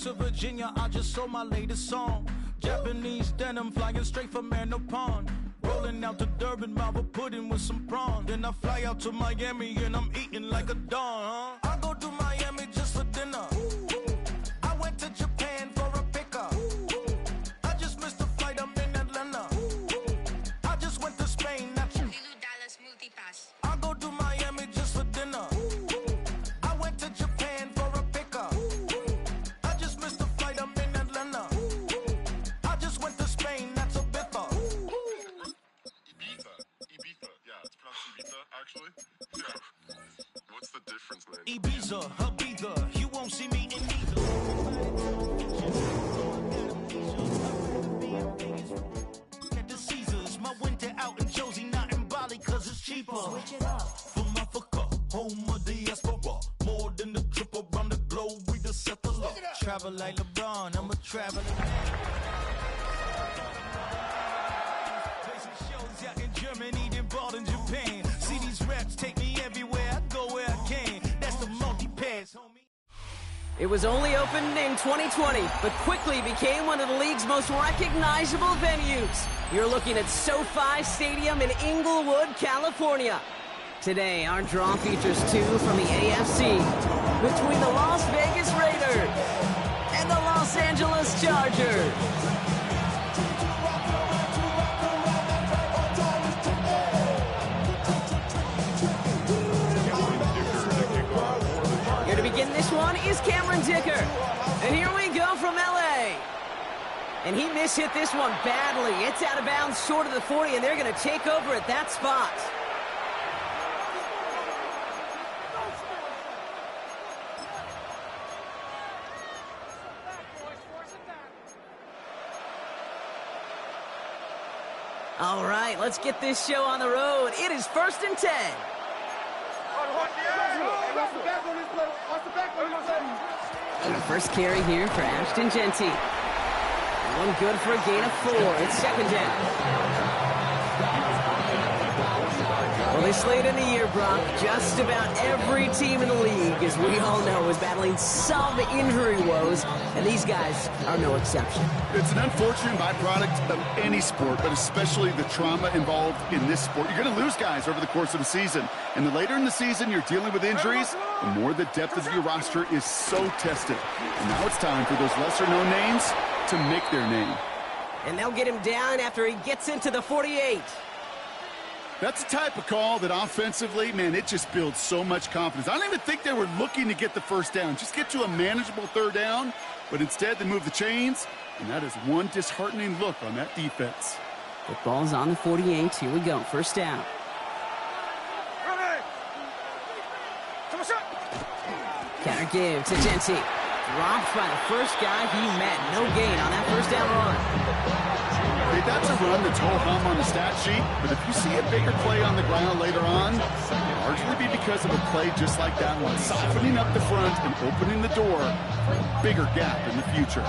to Virginia, I just sold my latest song. Japanese denim flying straight from Manapon. Rolling out to Durban, Marvel pudding with some prawn. Then I fly out to Miami and I'm eating like a don, huh? I go to Miami just for dinner. I went to Japan for a pickup. I just missed the flight, I'm in Atlanta. I just went to Spain, not you. I go to Miami just for dinner. I went to Japan for a pickup. I just missed the flight, I'm in Atlanta. I just went to Spain, that's a biffa. Ibiza, yeah, it's pronounced Ibiza, actually. Yeah. What's the difference, man? Ibiza, Ibiza, you won't see me in neither. At the Caesars, my winter out in Josie, not in Bali, cause it's cheaper. Switch it up. From Africa, home of the diaspora. More than the trip around the globe, we just set the law. Travel like LeBron, I'm a traveling man. Placing shows out in Germany, then bought in Japan. See these reps take me everywhere, I go where I can. That's the multi-pass, homie. It was only opened in 2020, but quickly became one of the league's most recognizable venues. You're looking at SoFi Stadium in Inglewood, California. Today, our draw features two from the AFC between the Las Vegas Raiders and the Los Angeles Chargers. Here to begin this one is Cameron Dicker. And here we go from LA. And he mishit this one badly. It's out of bounds short of the 40, and they're going to take over at that spot. All right, let's get this show on the road. It is 1st and 10. And the first carry here for Ashton Genty. One good for a gain of 4. It's 2nd down. Well, this late in the year, Brock, just about every team in the league, as we all know, is battling some injury woes, and these guys are no exception. It's an unfortunate byproduct of any sport, but especially the trauma involved in this sport. You're going to lose guys over the course of the season, and the later in the season you're dealing with injuries, the more the depth of your roster is so tested. And now it's time for those lesser-known names to make their name. And they'll get him down after he gets into the 48. That's the type of call that offensively, man, it just builds so much confidence. I don't even think they were looking to get the first down, just get to a manageable 3rd down, but instead they move the chains, and that is one disheartening look on that defense. Football's on the 48. Here we go. 1st down. Counter give to Genty. Dropped by the first guy he met. No gain on that 1st down run. Hey, that's a run that's ho-hum on the stat sheet, but if you see a bigger play on the ground later on, it'll largely be because of a play just like that one, softening up the front and opening the door for a bigger gap in the future.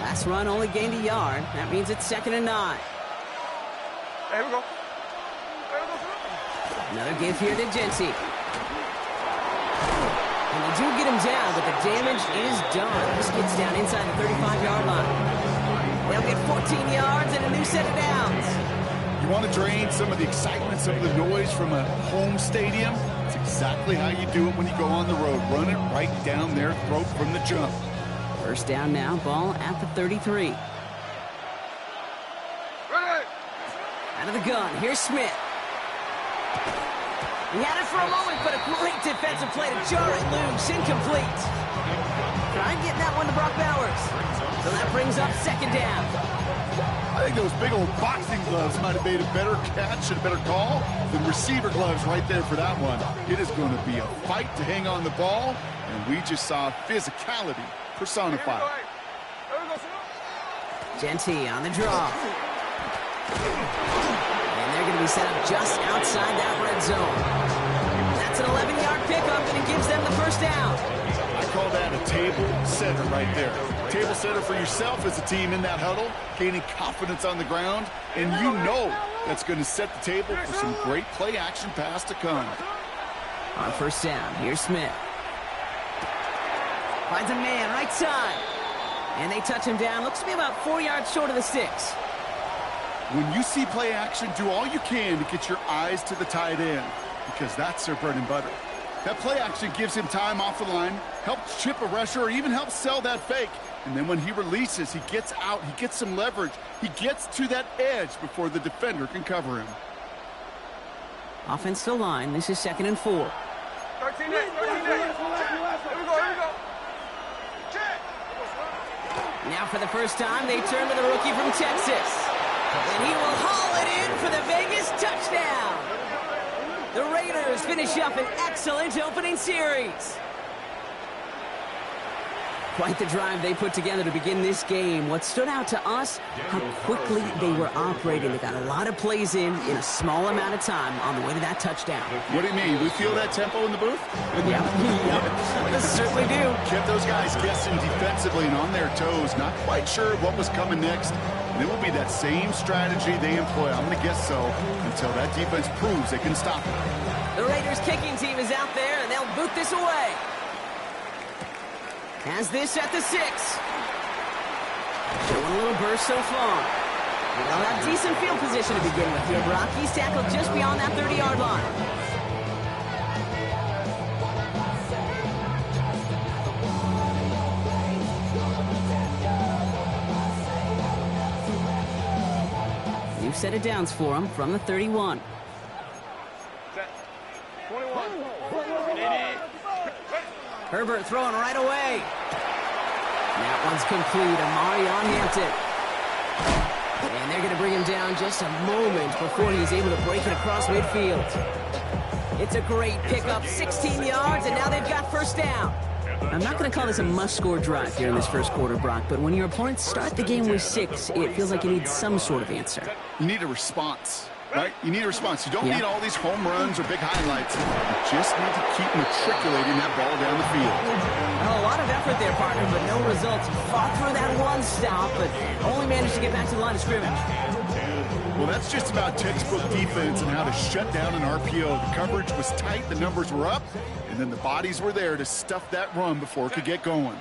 Last run only gained a yard. That means it's 2nd and 9. There we go. Another give here to Genty. And they do get him down, but the damage is done. This gets down inside the 35-yard line. They'll get 14 yards and a new set of downs. You want to drain some of the excitement, some of the noise from a home stadium? It's exactly how you do it when you go on the road. Run it right down their throat from the jump. 1st down now, ball at the 33. Out of the gun, here's Smith. He had it for a moment, but a great defensive play to jar it loose. Incomplete. Try getting that one to Brock Bowers. So that brings up 2nd down. I think those big old boxing gloves might have made a better catch and a better call than receiver gloves right there for that one. It is going to be a fight to hang on the ball, and we just saw physicality personified. Genty on the draw. And they're going to be set up just outside that red zone. That's an 11-yard pickup, and it gives them the 1st down. I call that a table setter right there. Table setter for yourself as a team in that huddle, gaining confidence on the ground, and you know That's going to set the table for some great play action pass to come. On first down, here's Smith. Finds a man, right side. And they touch him down. Looks to be about 4 yards short of the sticks. When you see play action, do all you can to get your eyes to the tight end, because that's their bread and butter. That play action gives him time off the line, helps chip a rusher, or even helps sell that fake. And then when he releases, he gets out, he gets some leverage. He gets to that edge before the defender can cover him. Offensive line, this is 2nd and 4. 13 days. Here we go. Now for the first time, they turn to the rookie from Texas. And he will haul it in for the Vegas touchdown. The Raiders finish up an excellent opening series. Quite the drive they put together to begin this game. What stood out to us, how quickly they were operating. They got a lot of plays in a small amount of time on the way to that touchdown. What do you mean? We feel that tempo in the booth? Yeah, we certainly do. Kept those guys guessing defensively and on their toes, not quite sure what was coming next. And it will be that same strategy they employ, I'm going to guess so, until that defense proves they can stop it. The Raiders kicking team is out there, and they'll boot this away. Has this at the 6. Showing a little burst so far. They'll have decent field position to begin with here, Brock. He's tackled just beyond that 30-yard line. New set of downs for him from the 31. Herbert throwing right away. That one's complete. Amari on Hampton. And they're going to bring him down just a moment before he's able to break it across midfield. It's a great pickup, 16 yards, and now they've got first down. I'm not going to call this a must-score drive here in this first quarter, Brock, but when your opponents start the game with 6, it feels like you need some sort of answer. You need a response. Right? You need a response. You don't need all these home runs or big highlights. You just need to keep matriculating that ball down the field. Well, a lot of effort there, partner, but no results. Fought through that one stop, but only managed to get back to the line of scrimmage. Well, that's just about textbook defense and how to shut down an RPO. The coverage was tight, the numbers were up, and then the bodies were there to stuff that run before it could get going.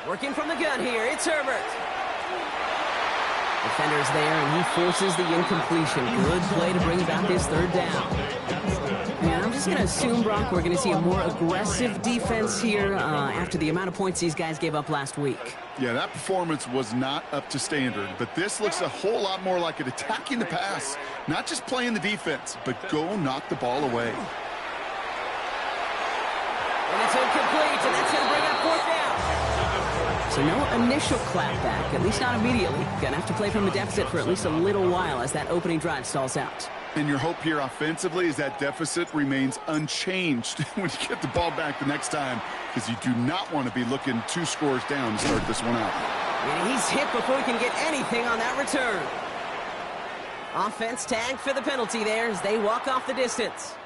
Working from the gun here, it's Herbert. Defender's there, and he forces the incompletion. Good play to bring about this third down. And I'm just going to assume, Brock, we're going to see a more aggressive defense here after the amount of points these guys gave up last week. Yeah, that performance was not up to standard, but this looks a whole lot more like it attacking the pass, not just playing the defense, but go knock the ball away. And it's incomplete, and that's going to bring up fourth down. So no initial clapback, at least not immediately. Gonna have to play from a deficit for at least a little while as that opening drive stalls out. And your hope here offensively is that deficit remains unchanged when you get the ball back the next time, because you do not want to be looking 2 scores down to start this one out. And he's hit before he can get anything on that return. Offense tagged for the penalty there as they walk off the distance.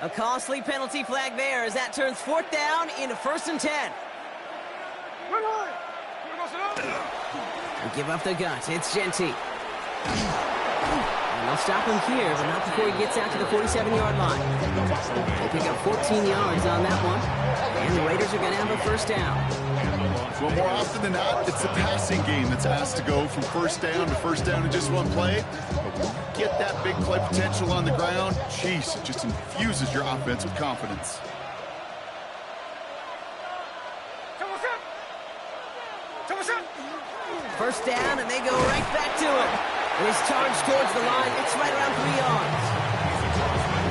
A costly penalty flag there as that turns fourth down into 1st and 10. They give up the guts. It's Genty. And they'll stop him here, but not before he gets out to the 47-yard line. They pick up 14 yards on that one. And the Raiders are going to have a first down. Well, more often than not, it's the passing game that's asked to go from first down in just one play. But when you get that big play potential on the ground, jeez, it just infuses your offense with confidence. First down, and they go right back to it. And his charge towards the line, it's right around 3 yards.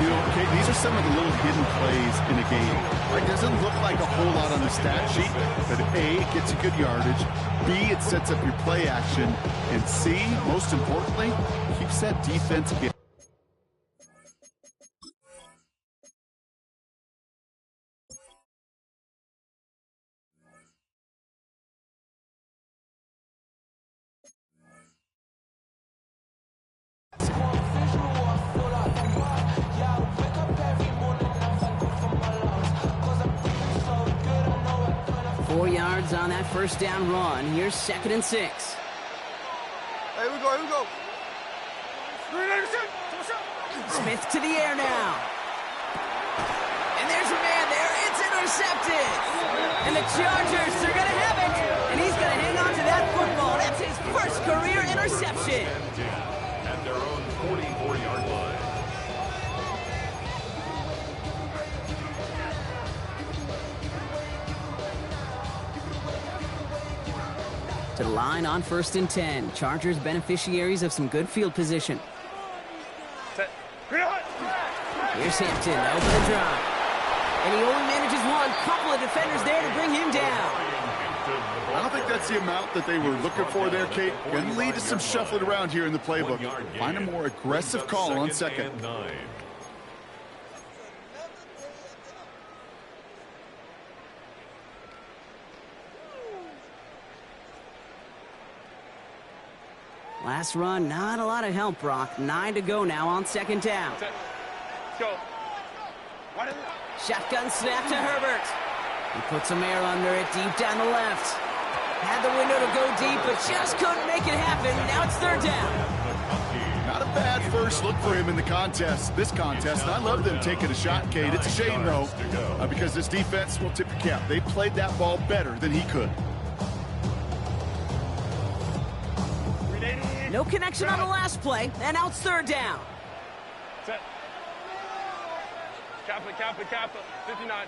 You know, okay, these are some of the little hidden plays in a game. It doesn't look like a whole lot on the stat sheet, but A, it gets you good yardage, B, it sets up your play action, and C, most importantly, keeps that defense in. yards on that first down run. Here's 2nd and 6. Hey, we go. Smith to the air now. And there's a man there. It's intercepted. And the Chargers are going to have it. And he's going to hang on to that football. That's his first career interception. At their own 44-yard line. To the line on 1st and 10. Chargers beneficiaries of some good field position. Here's Hampton, open the drive. And he only manages one. Couple of defenders there to bring him down. I don't think that's the amount that they were looking for there, Kate. Going to lead to some shuffling around here in the playbook. Find a more aggressive call on 2nd. Last run, not a lot of help, Brock. 9 to go now on 2nd down. Let's go. Shotgun snap to Herbert. He puts some air under it deep down the left. Had the window to go deep, but just couldn't make it happen. Now it's 3rd down. Not a bad first look for him in the contest, this contest. And I love them taking a shot, Kate. It's a shame, though, because this defense will tip your cap. They played that ball better than he could. No connection on the last play, and now it's 3rd down. Set. Kappa. 59.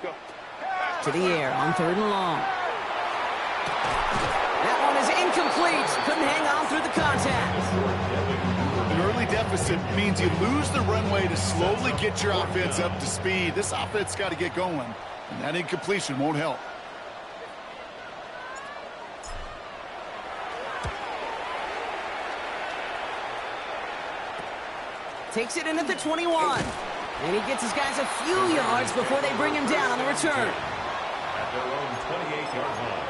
Go. To the air on 3rd and long. That one is incomplete. Couldn't hang on through the contact. An early deficit means you lose the runway to slowly get your offense up to speed. This offense got to get going, and that incompletion won't help. Takes it in at the 21. And he gets his guys a few yards before they bring him down on the return. At their own 28-yard line.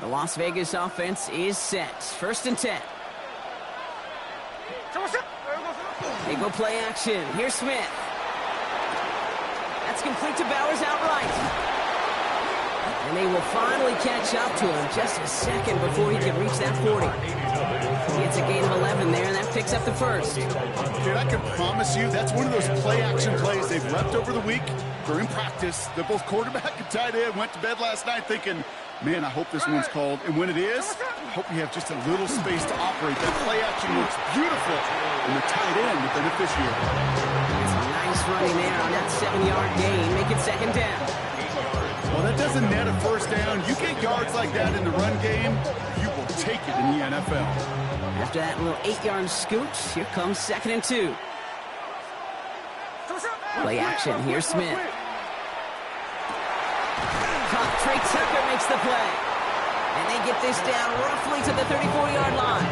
The Las Vegas offense is set. 1st and 10. They go play action. Here's Smith. That's complete to Bowers outright. And they will finally catch up to him just a second before he can reach that 40. It's a gain of 11 there, and that picks up the first. Dude, I can promise you that's one of those play-action plays they've left over the week. They're in practice. They're both quarterback and tight end. Went to bed last night thinking, man, I hope this one's called. And when it is, I hope we have just a little space to operate. That play-action looks beautiful, and the tight end the beneficiary. It's a nice running there on that 7-yard gain. Make it 2nd down. Well, that doesn't net a first down. You get yards like that in the run game, you will take it in the NFL. After that little 8-yard scoot, here comes 2nd and 2. Play action. Here's Smith. Trey Tucker makes the play. And they get this down roughly to the 34-yard line.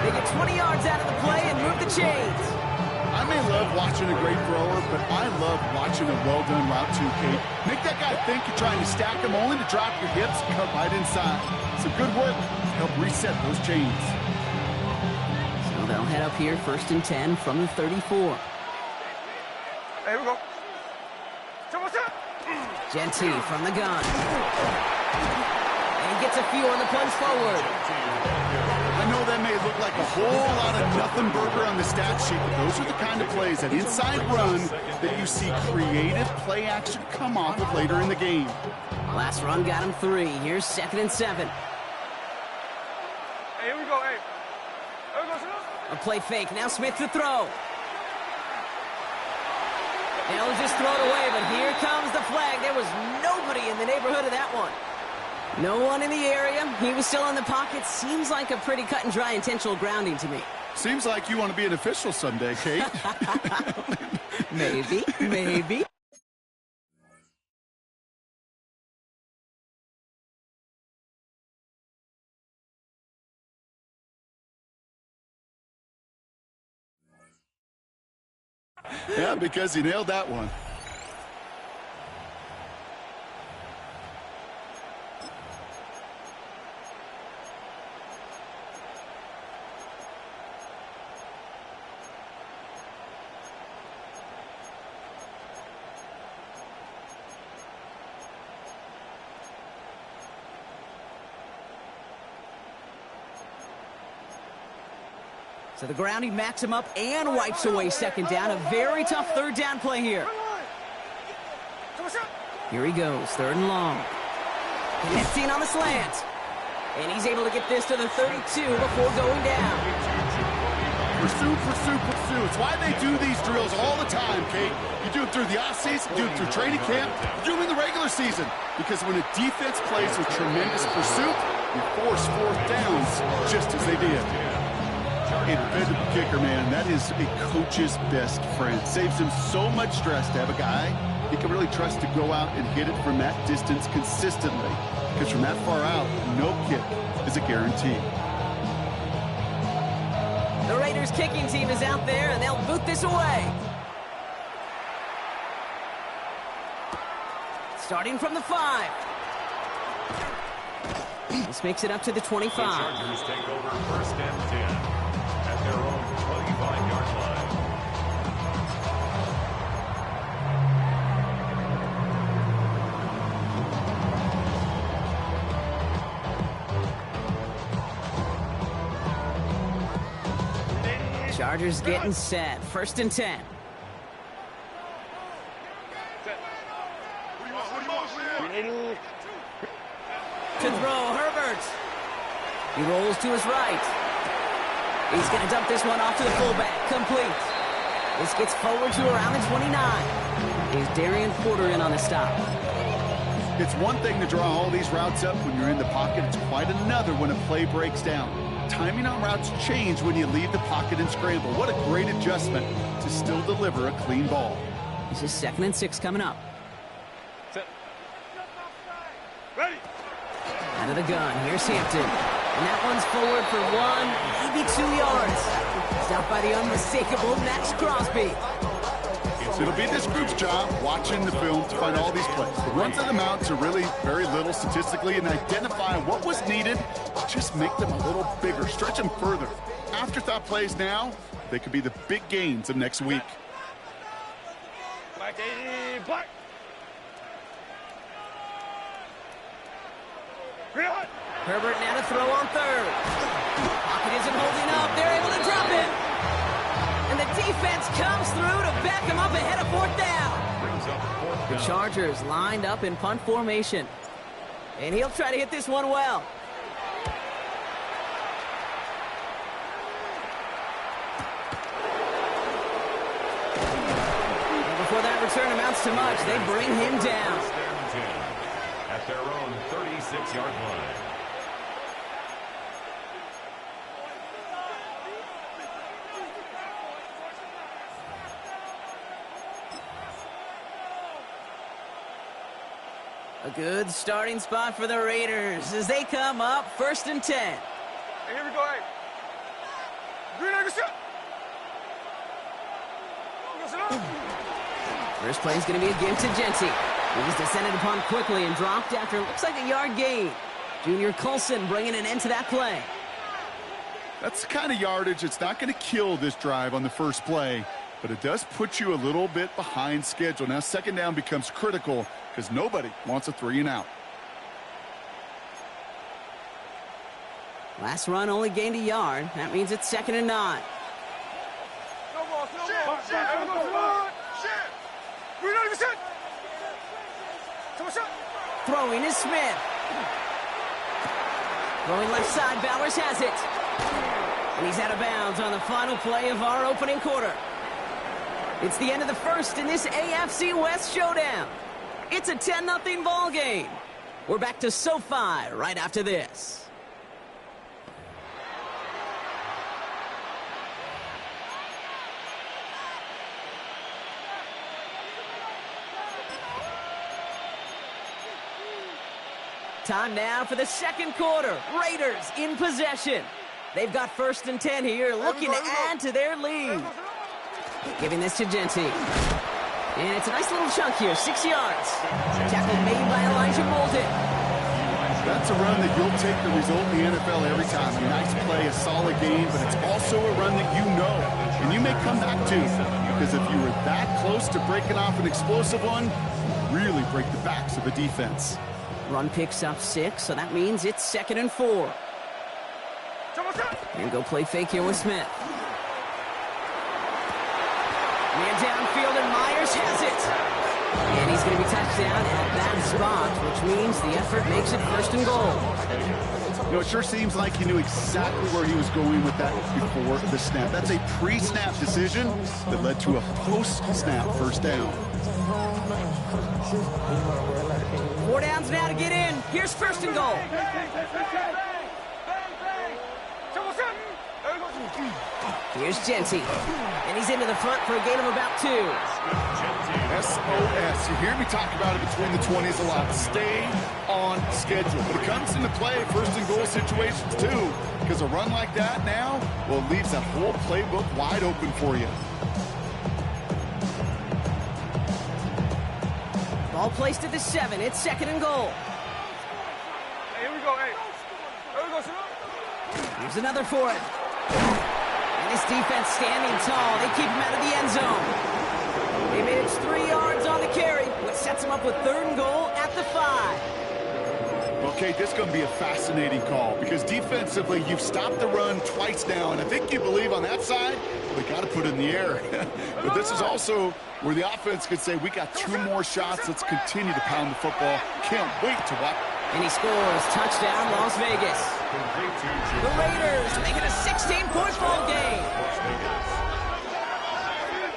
They get 20 yards out of the play and move the chains. I may love watching a great thrower, but I love watching a well-done route too, Kate. Make that guy think you're trying to stack him only to drop your hips and cut right inside. Some good work to help reset those chains. So they'll head up here 1st and 10 from the 34. Hey, here we go. Genty from the gun. And he gets a few on the punch forward. I know that may look like a whole lot of nothing burger on the stat sheet, but those are the kind of plays, that inside run, that you see creative play action come off of later in the game. Last run got him 3. Here's 2nd and 7. Hey, here we go. Hey. Here we go, A play fake. Now Smith to throw. They'll just throw it away, but here comes the flag. There was nobody in the neighborhood of that one. No one in the area. He was still in the pocket. Seems like a pretty cut and dry intentional grounding to me. Seems like you want to be an official someday, Kate. Maybe. Yeah, because he nailed that one. So the grounding backs him up and wipes away second down. A very tough third down play here. Here he goes, third and long. Connecting on the slant. And he's able to get this to the 32 before going down. Pursue, pursue, pursue. It's why they do these drills all the time, Kate. You do it through the offseason, you do it through training camp, you do it in the regular season. Because when a defense plays with tremendous pursuit, you force fourth downs just as they did. A dependable kicker, man, that is a coach's best friend. Saves him so much stress to have a guy he can really trust to go out and hit it from that distance consistently. Because from that far out, no kick is a guarantee. The Raiders kicking team is out there, and they'll boot this away. Starting from the 5. This makes it up to the 25. The Chargers take over first and 10 at their own 25-yard line. Chargers getting set. First and 10. To throw, Herbert. He rolls to his right. He's going to dump this one off to the fullback. Complete. This gets forward to around the 29. He's Darian Porter in on the stop. It's one thing to draw all these routes up when you're in the pocket. It's quite another when a play breaks down. Timing on routes change when you leave the pocket and scramble. What a great adjustment to still deliver a clean ball. This is 2nd and 6 coming up. Ready. Out of the gun, here's Hampton. And that one's forward for 1, maybe 2 yards. Stopped by the unmistakable Max Crosby. So it'll be this group's job watching the film to find all these plays. The runs of them out to really very little statistically and identify what was needed. Just make them a little bigger, stretch them further. Afterthought plays now, they could be the big gains of next week. Black, black. Herbert now to throw on third. Pocket isn't holding up. They're able to drop it. And the defense comes through to back him up ahead of fourth down. The Chargers lined up in punt formation. And he'll try to hit this one well. And before that return amounts to much, they bring him down. At their own 36-yard line. A good starting spot for the Raiders as they come up 1st and 10. Hey, here we go, hey. Green Egg shot. First play is going to be a give to Genty. He's descended upon quickly and dropped after looks like a yard gain. Junior Coulson bringing an end to that play. That's the kind of yardage that's not going to kill this drive on the first play, but it does put you a little bit behind schedule. Now second down becomes critical because nobody wants a 3 and out. Last run only gained a yard. That means it's 2nd and 9. Throwing is Smith. Throwing left side, Bowers has it. And he's out of bounds on the final play of our opening quarter. It's the end of the first in this AFC West showdown. It's a 10-0 ball game. We're back to SoFi right after this. Time now for the second quarter. Raiders in possession. They've got 1st and 10 here, looking to add to their lead. Giving this to Genty. And it's a nice little chunk here, 6 yards. Tackle made by Elijah Molden. That's a run that you'll take the result in the NFL every time. A nice play, a solid game, but it's also a run that you know. And you may come back to, because if you were that close to breaking off an explosive one, you really break the backs of the defense. Run picks up 6, so that means it's 2nd and 4. And go play fake here with Smith. Man downfield, and Myers has it. And he's going to be touched down at that spot, which means the effort makes it 1st and goal. You know, it sure seems like he knew exactly where he was going with that before the snap. That's a pre-snap decision that led to a post-snap 1st down. 4 downs now to get in. Here's 1st and goal. Here's Genty. And he's into the front for a gain of about 2. SOS. You hear me talk about it between the 20s a lot. Stay on schedule. But it comes into play 1st and goal situations too. Because a run like that now, well, it leaves that whole playbook wide open for you. Ball placed at the 7. It's 2nd and goal. Hey, here we go, hey. Here we go, Snoop. Here's another for it. And his defense standing tall. They keep him out of the end zone. They made it 3 yards on the carry, which sets him up with 3rd and goal at the 5. Okay, this is going to be a fascinating call because defensively, you've stopped the run twice now, and I think you believe on that side, we got to put it in the air. But this is also where the offense could say, we got 2 more shots. Let's continue to pound the football. Can't wait to watch. And he scores. Touchdown, Las Vegas. The Raiders make it a 16-point ball game.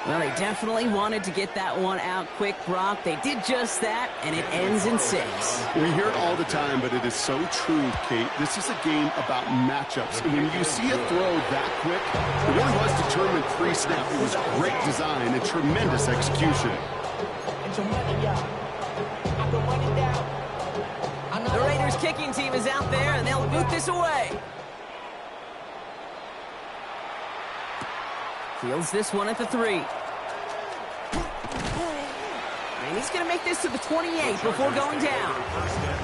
Well, they definitely wanted to get that one out quick, Brock. They did just that, and it ends in 6. We hear it all the time, but it is so true, Kate. This is a game about matchups. And when you see a throw that quick, it really was determined pre-snap. It was great design and tremendous execution. The Raiders kicking team is out there, and they'll boot this away. Fields this one at the 3. And he's going to make this to the 28 before going down. 1st and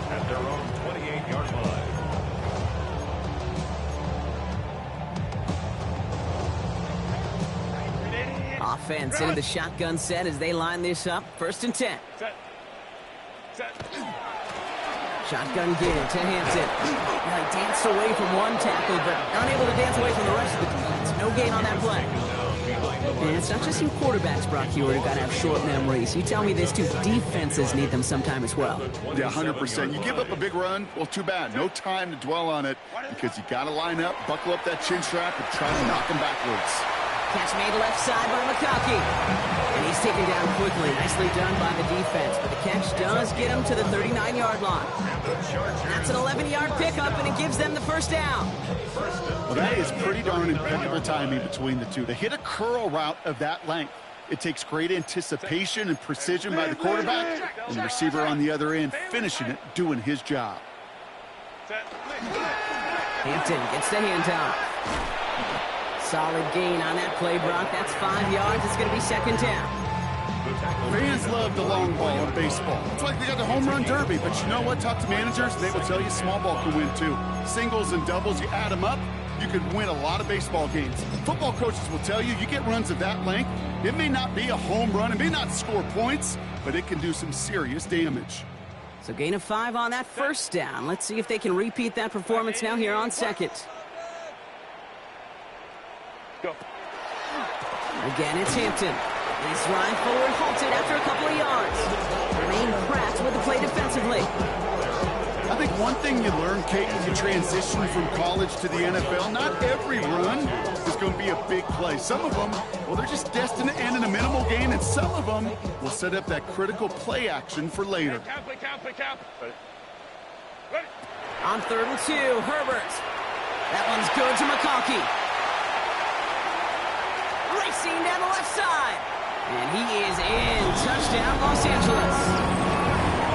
10 at their own 28-yard line. Offense into the shotgun set as they line this up. 1st and 10. Set. Shotgun give to Hampton. Well, he danced away from one tackle, but unable to dance away from the rest of the defense. No gain on that play. And it's not just you quarterbacks, Brock Hewitt, who got to have short memories. You tell me this too. Defenses need them sometime as well. Yeah, 100%. You give up a big run, well, too bad. No time to dwell on it because you got to line up, buckle up that chin strap, and try to knock them backwards. Catch made left side by McConkey. And he's taken down quickly. Nicely done by the defense. But the catch does get him to the 39-yard line. That's an 11-yard pickup, and it gives them the 1st down. Well, that is pretty darn impeccable timing between the two. To hit a curl route of that length, it takes great anticipation and precision by the quarterback, and the receiver on the other end finishing it, doing his job. Hampton gets the handout. Solid gain on that play, Brock. That's 5 yards. It's going to be 2nd down. Fans love the long ball in baseball. It's like they got the home run derby, but you know what? Talk to managers, and they will tell you small ball can win too. Singles and doubles, you add them up, you can win a lot of baseball games. Football coaches will tell you, you get runs of that length, it may not be a home run, it may not score points, but it can do some serious damage. So gain of 5 on that 1st down. Let's see if they can repeat that performance now here on 2nd. Go. Again, it's Hampton. He's running forward, halted after a couple of yards. Remain Pratt with the play defensively. I think one thing you learn, Kate, when you transition from college to the NFL, not every run is going to be a big play. Some of them, well, they're just destined to end in a minimal gain, and some of them will set up that critical play action for later. Cap. On 3rd and 2, Herbert. That one's good to McConkey. Racing down the left side. And he is in. Touchdown, Los Angeles.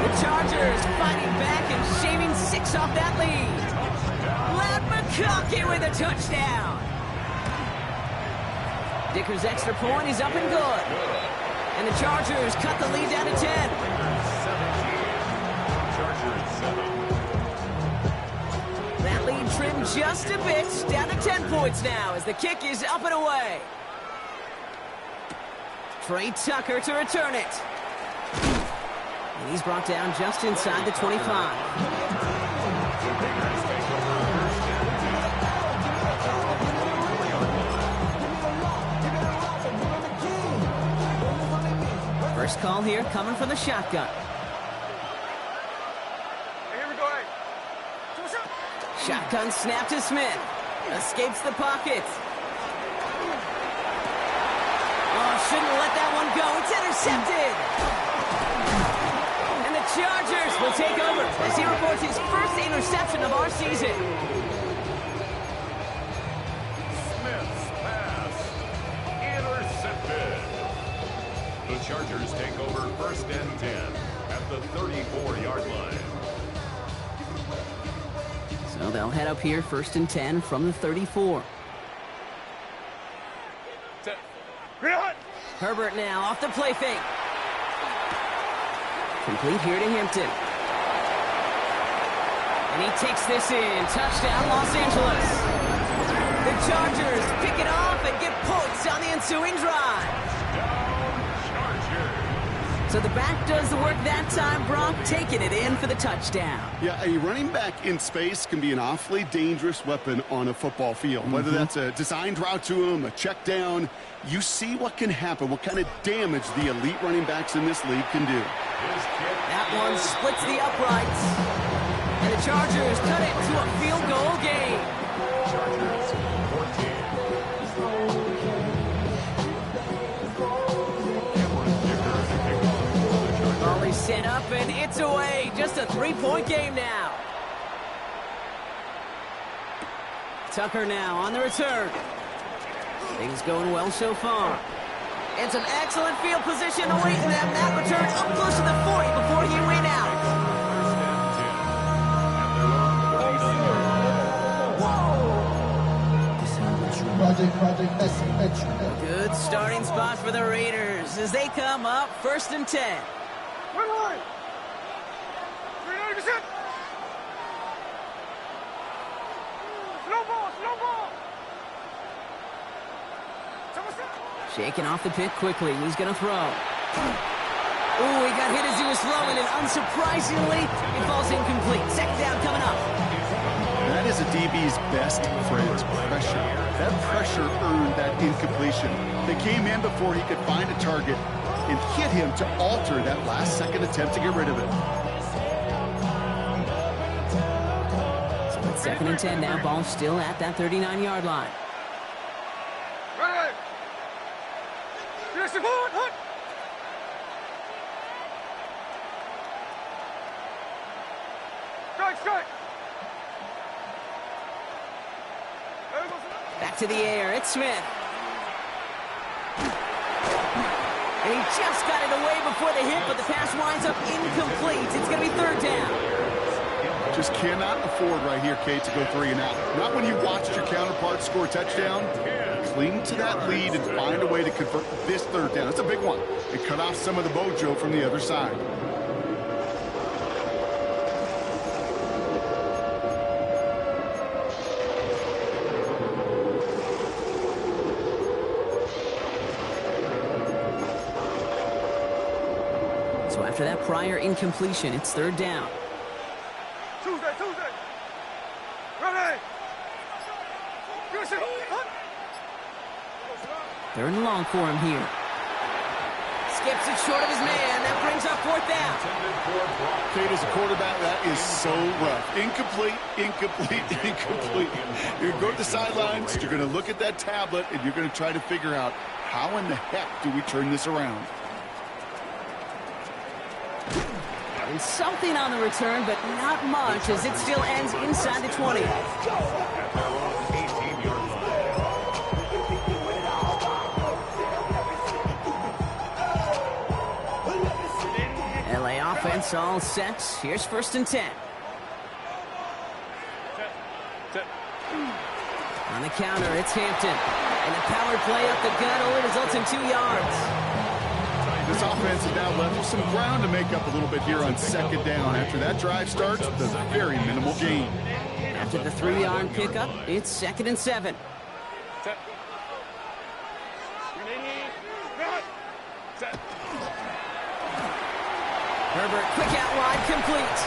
The Chargers fighting back and shaving 6 off that lead. Lad McConkey with a touchdown. Dicker's extra point is up and good. And the Chargers cut the lead down to 10. That lead trimmed just a bit. Down to 10 points now as the kick is up and away. Trey Tucker to return it. And he's brought down just inside the 25. First call here coming from the shotgun. Hey, here we go, hey. Shotgun snap to Smith. Escapes the pocket. Oh, shouldn't have let that one go. It's intercepted. And the Chargers will take over as he reports his first interception of our season. Smith's pass intercepted. The Chargers take over 1st and 10 at the 34-yard line. So they'll head up here 1st and 10 from the 34. Herbert now off the play fake. Complete here to Hampton. And he takes this in. Touchdown, Los Angeles. The Chargers pick it off and get points on the ensuing drive. So the back does the work that time. Brock taking it in for the touchdown. Yeah, a running back in space can be an awfully dangerous weapon on a football field. Whether that's a designed route to him, a check down, you see what can happen, what kind of damage the elite running backs in this league can do. That one splits the uprights. And the Chargers cut it to a field goal game. Chargers 14. Volley set up and it's away. Just a 3-point game now. Tucker now on the return. Things going well so far. And some excellent field position awaiting them. That return up close to the 40 before he ran out. Good starting spot for the Raiders as they come up 1st and 10. Run line. 39%. Slow ball, slow ball. Shaking off the pick quickly. He's going to throw. Ooh, he got hit as he was throwing, and unsurprisingly, it falls incomplete. 2nd down coming up. That is a DB's best friend, pressure. That pressure earned that incompletion. They came in before he could find a target and hit him to alter that last-second attempt to get rid of it. So it's 2nd and 10 now. Ball still at that 39-yard line. Right. Yes, hut. Strike. Back to the air. It's Smith. And he just got it away before the hit, but the pass winds up incomplete. It's going to be 3rd down. Just cannot afford right here, Kate, to go 3 and out. Not when you watched your counterpart score a touchdown. Cling to that lead and find a way to convert this 3rd down. It's a big one. And cut off some of the mojo from the other side. So after that prior incompletion, it's 3rd down. Tuesday. Ready. Yes, hut. 3rd and long for him here. Skips it short of his man. That brings up 4th down. Kate, as a quarterback, that is so rough. Incomplete. You're going to go to the sidelines, you're going to look at that tablet, and you're going to try to figure out how in the heck do we turn this around. And something on the return, but not much, as it still ends inside the 20. LA offense all set. Here's 1st and 10. On the counter, it's Hampton. And the power play up the gut only results in 2 yards. This offense has now left some ground to make up a little bit here on 2nd down. After that drive starts, the very minimal gain. After the 3-yard pickup, it's 2nd and 7. Herbert, quick out wide, complete.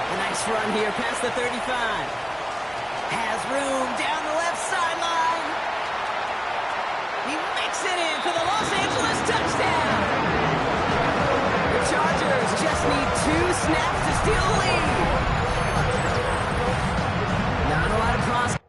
A nice run here past the 35. Has room down the left sideline. He makes it in for the Los Angeles touchdown. Chargers just need 2 snaps to steal the lead. Not a lot of process.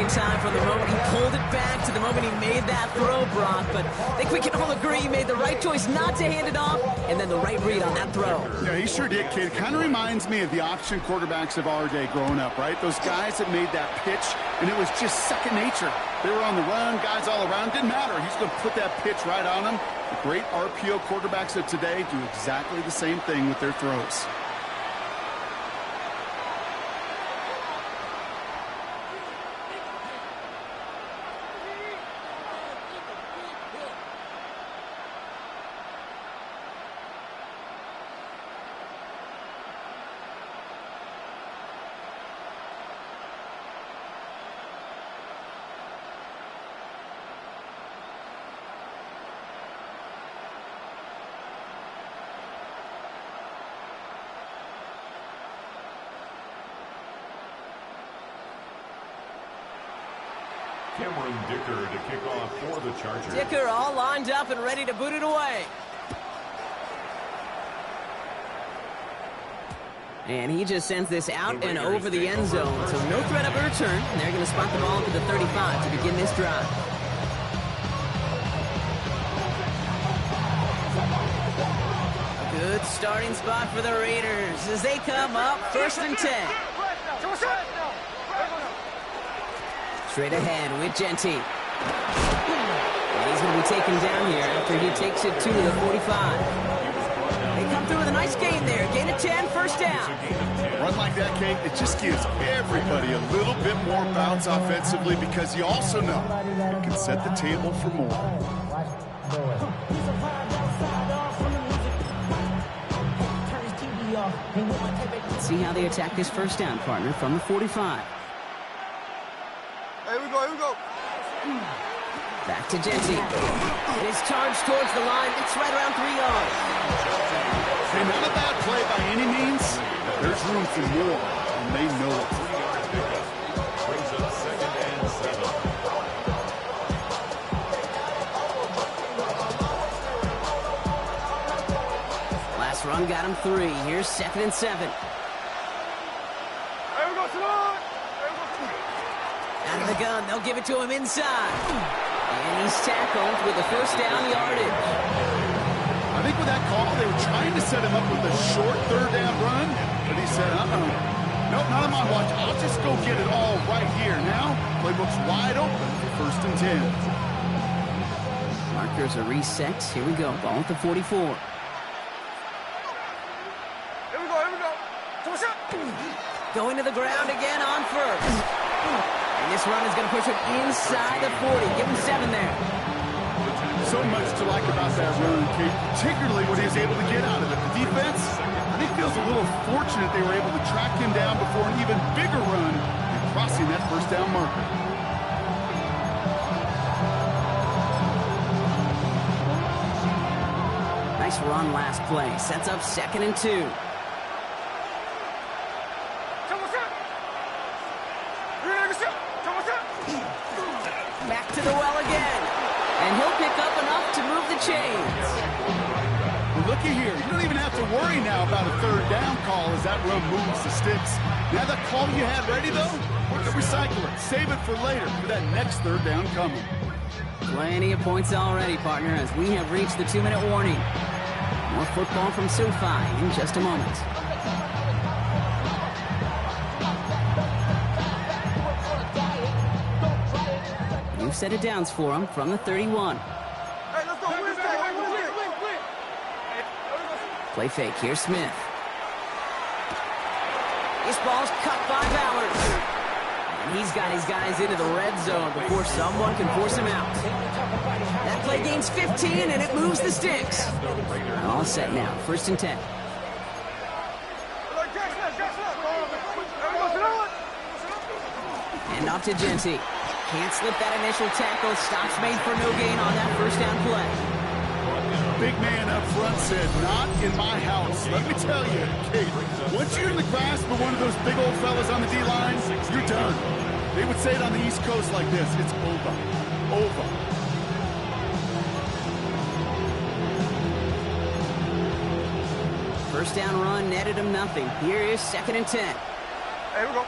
Time from the moment he pulled it back to the moment he made that throw, Brock. But I think we can all agree he made the right choice not to hand it off, and then the right read on that throw. Yeah, he sure did, kid. Kind of reminds me of the option quarterbacks of our day growing up, right? Those guys that made that pitch, and it was just second nature. They were on the run, guys all around. Didn't matter. He's going to put that pitch right on them. The great RPO quarterbacks of today do exactly the same thing with their throws. Dicker to kick off for the Chargers. Dicker all lined up and ready to boot it away. And he just sends this out and over the end zone. So no threat of a return. And they're going to spot the ball to the 35 to begin this drive. Good starting spot for the Raiders as they come up 1st and 10. Straight ahead with Genty. And he's going to be taken down here after he takes it to the 45. They come through with a nice gain there. Gain of 10, 1st down. Run like that, Kate, it just gives everybody a little bit more bounce offensively because you also know you can set the table for more. Let's see how they attack this 1st down, partner, from the 45. Here we go. Back to Genty. It is charged towards the line. It's right around 3 yards. Hey, not a bad play by any means. There's room for more, and they know it. Brings up 2nd and 7. Last run got him 3. Here's 2nd and 7. Here we go, Salon. Out of the gun, they'll give it to him inside. And he's tackled with the 1st down yardage. I think with that call, they were trying to set him up with a short 3rd down run, but he said, nope, not on my watch. I'll just go get it all right here. Now, playbook's wide open for 1st and 10. Markers are reset. Here we go, ball at the 44. Here we go. Going to the ground again on 1st. And this run is going to push him inside the 40. Give him 7 there. So much to like about that run, Kate, particularly what he was able to get out of it. The defense, I think, feels a little fortunate they were able to track him down before an even bigger run and crossing that 1st down marker. Nice run last play. Sets up 2nd and 2. Back to the well again. And he'll pick up enough to move the chains. Well, looky here. You don't even have to worry now about a 3rd down call as that run moves the sticks. Now that call you had ready, though, we're going to recycle it. Save it for later for that next 3rd down coming. Plenty of points already, partner, as we have reached the 2-minute warning. More football from SoFi in just a moment. New set of downs for him from the 31. Hey, let's go. Win. Play fake. Here's Smith. This ball's cut by Bowers. And he's got his guys into the red zone before someone can force him out. That play gains 15, and it moves the sticks. All set now. 1st and 10. Hand off to Genty. Can't slip that initial tackle. Stops made for no gain on that first down play. Big man up front said, not in my house. Let me tell you, Kate, once you're in the grasp of one of those big old fellas on the D-line, you're done. They would say it on the East Coast like this, it's over. Over. First down run netted him nothing. Here is 2nd and 10. Hey, here we go.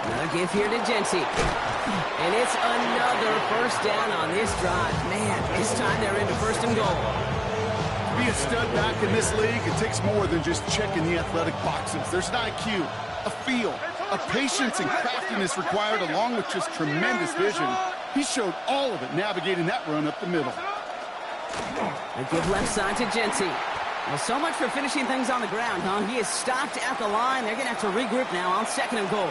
Another give here to Genty. And it's another first down on this drive. Man, this time they're into 1st and goal. To be a stud back in this league, it takes more than just checking the athletic boxes. There's an IQ, a feel, a patience and craftiness required along with just tremendous vision. He showed all of it navigating that run up the middle. A give left side to Genty. Well, so much for finishing things on the ground, huh? He is stopped at the line. They're going to have to regroup now on 2nd and goal.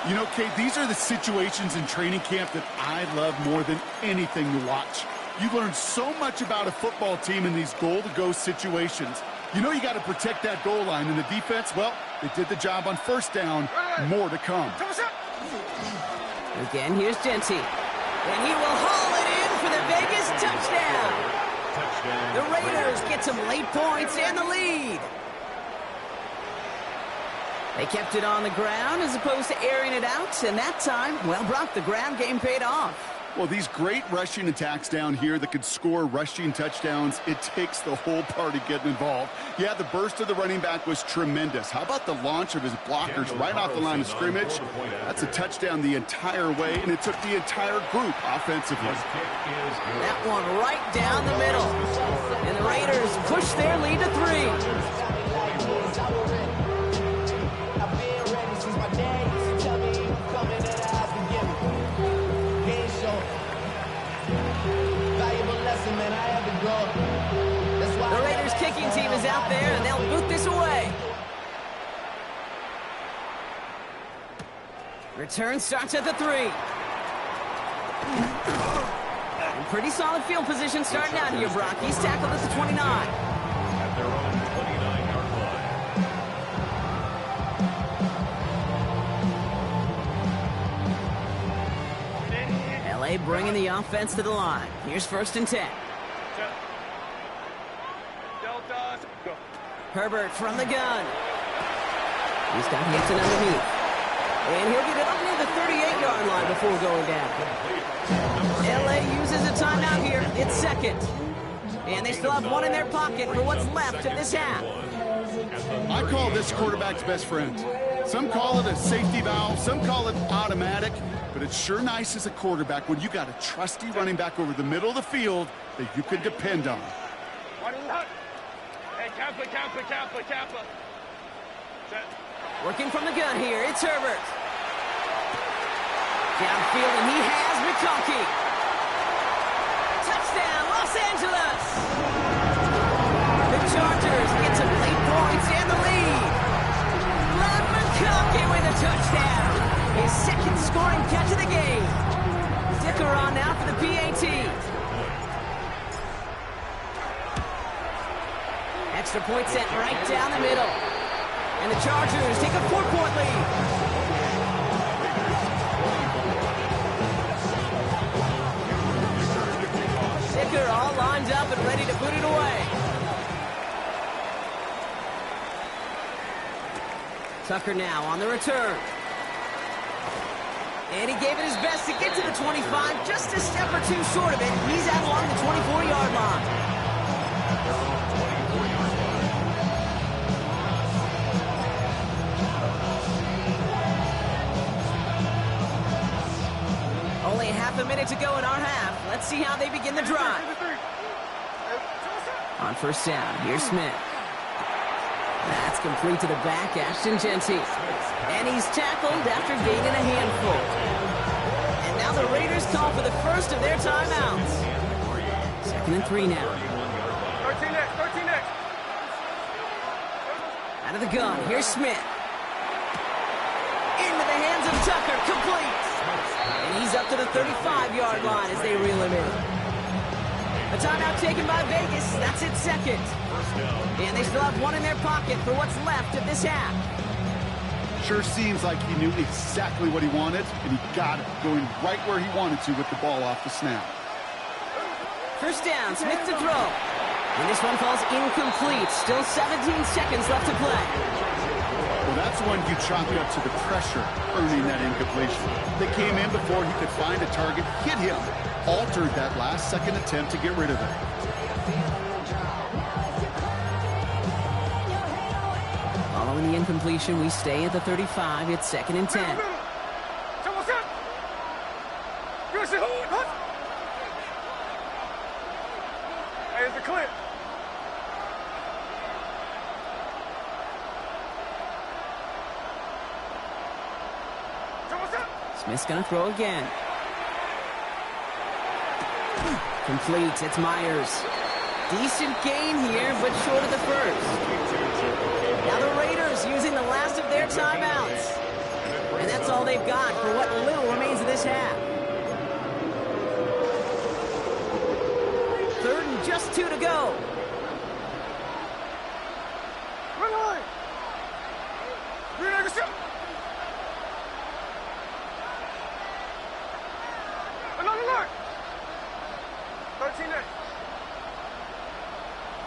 You know, Kate, these are the situations in training camp that I love more than anything to watch. You learn so much about a football team in these goal-to-go situations. You know you got to protect that goal line, and the defense, well, they did the job on 1st down. More to come. Again, here's Genty. And he will haul it in for the Vegas touchdown. The Raiders get some late points and the lead. They kept it on the ground as opposed to airing it out, and that time, well, Brock, the ground game paid off. Well, these great rushing attacks down here that could score rushing touchdowns, it takes the whole party getting involved. Yeah, the burst of the running back was tremendous. How about the launch of his blockers right off the line of scrimmage? That's a touchdown the entire way, and it took the entire group offensively. That one right down the middle. And the Raiders push their lead to 3. The Raiders kicking team is out there, and they'll boot this away. Return starts at the 3. And pretty solid field position starting out here, Brock. He's tackled at the 29. At their own 29-yard line. LA bringing the offense to the line. Here's 1st and 10. Herbert from the gun. He's got Hampton underneath. And he'll get it up near the 38-yard line before going down. LA uses a timeout here. It's 2nd. And they still have one in their pocket for what's left of this half. I call this quarterback's best friend. Some call it a safety valve, some call it automatic, but it's sure nice as a quarterback when you got a trusty running back over the middle of the field that you can depend on. Kappa. Working from the gun here, it's Herbert. Downfield, and he has McConkey. Touchdown, Los Angeles! The Chargers get some late points and the lead. Glad McConkey with a touchdown. His 2nd scoring catch of the game. Dicker on now for the PAT. Extra point set right down the middle. And the Chargers take a 4-point lead. Dicker all lined up and ready to put it away. Tucker now on the return. And he gave it his best to get to the 25, just a step or two short of it. He's out along the 24-yard line. Only half a minute to go in our half. Let's see how they begin the drive. On 1st down, here's Smith. That's complete to the back, Ashton Genty. And he's tackled after gaining a handful. And now the Raiders call for the first of their timeouts. 2nd and 3 now. 13 next. Out of the gun, here's Smith. Into the hands of Tucker, complete. And he's up to the 35-yard line as they reel him in. A timeout taken by Vegas. That's its 2nd. And they still have one in their pocket for what's left of this half. Sure seems like he knew exactly what he wanted, and he got it, going right where he wanted to with the ball off the snap. First down, Smith to throw. And this one falls incomplete. Still 17 seconds left to play. Well, that's when you chalk it up to the pressure earning that incompletion. They came in before he could find a target, hit him, altered that last-second attempt to get rid of it. Following the incompletion, we stay at the 35. It's 2nd and 10. Hey, it's the clip. Smith's going to throw again. Complete. It's Myers. Decent gain here, but short of the first. Now the Raiders using the last of their timeouts. And that's all they've got for what little remains of this half. 3rd and just 2 to go.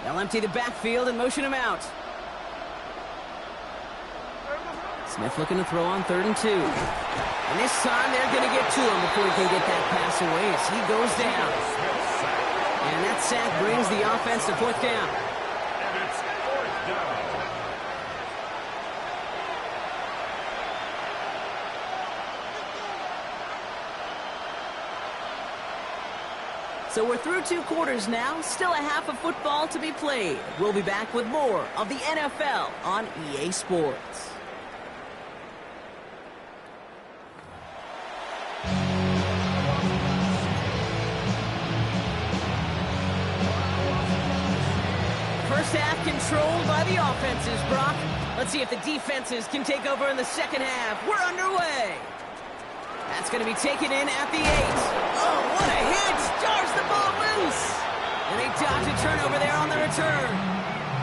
They'll empty the backfield and motion him out. Smith looking to throw on 3rd and 2. And this time they're going to get to him before he can get that pass away as he goes down. And that sack brings the offense to 4th down. And it's 4th down. So we're through 2 quarters now. Still a half of football to be played. We'll be back with more of the NFL on EA Sports. First half controlled by the offenses, Brock. Let's see if the defenses can take over in the second half. We're underway. That's going to be taken in at the 8. Oh, what a hit! Jars the ball loose! And they dodge a turnover there on the return.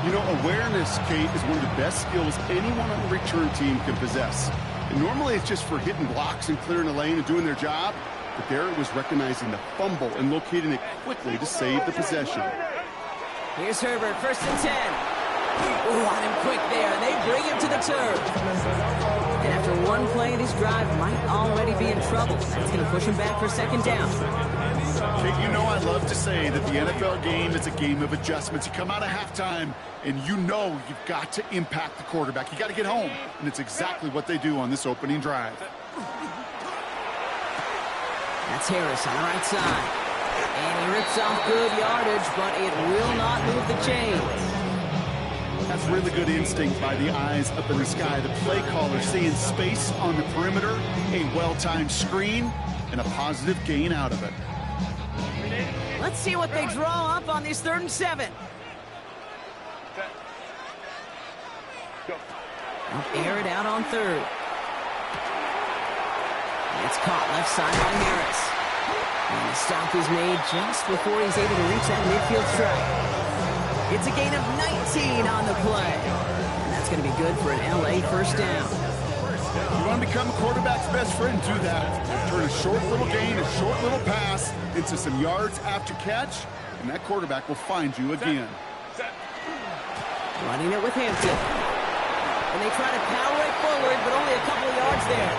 You know, awareness, Kate, is one of the best skills anyone on the return team can possess. And normally it's just for hitting blocks and clearing a lane and doing their job. But there it was recognizing the fumble and locating it quickly to save the possession. Here's Herbert, 1st and 10. Ooh, on him quick there. They bring him to the turf. And after one play, this drive might already be in trouble. That's going to push him back for 2nd down. Kate, you know I love to say that the NFL game is a game of adjustments. You come out of halftime, and you know you've got to impact the quarterback. You got to get home, and it's exactly what they do on this opening drive. That's Harris on the right side. And he rips off good yardage, but it will not move the chains. That's really good instinct by the eyes up in the sky. The play caller seeing space on the perimeter, a well-timed screen, and a positive gain out of it. Let's see what they draw up on this 3rd and 7. They'll air it out on 3rd. It's caught left side by Harris. And the stop is made just before he's able to reach that midfield strike. It's a gain of 19 on the play. And that's going to be good for an LA 1st down. You want to become a quarterback's best friend, do that. Turn a short little gain, a short little pass into some yards after catch, and that quarterback will find you again. Running it with Hampton. And they try to power it forward, but only a couple of yards there.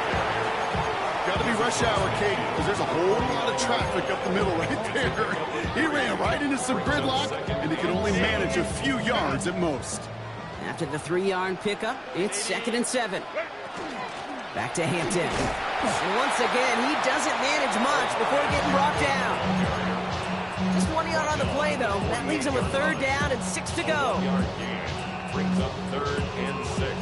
Got to be rush hour, Kate, because there's a whole lot of traffic up the middle right there. He ran right into some gridlock, and he can only manage a few yards at most. After the 3-yard pickup, it's 2nd and 7. Back to Hampton. And once again, he doesn't manage much before getting brought down. Just 1 yard on the play, though. That leaves him with 3rd down and 6 to go. Yard gain brings up 3rd and 6.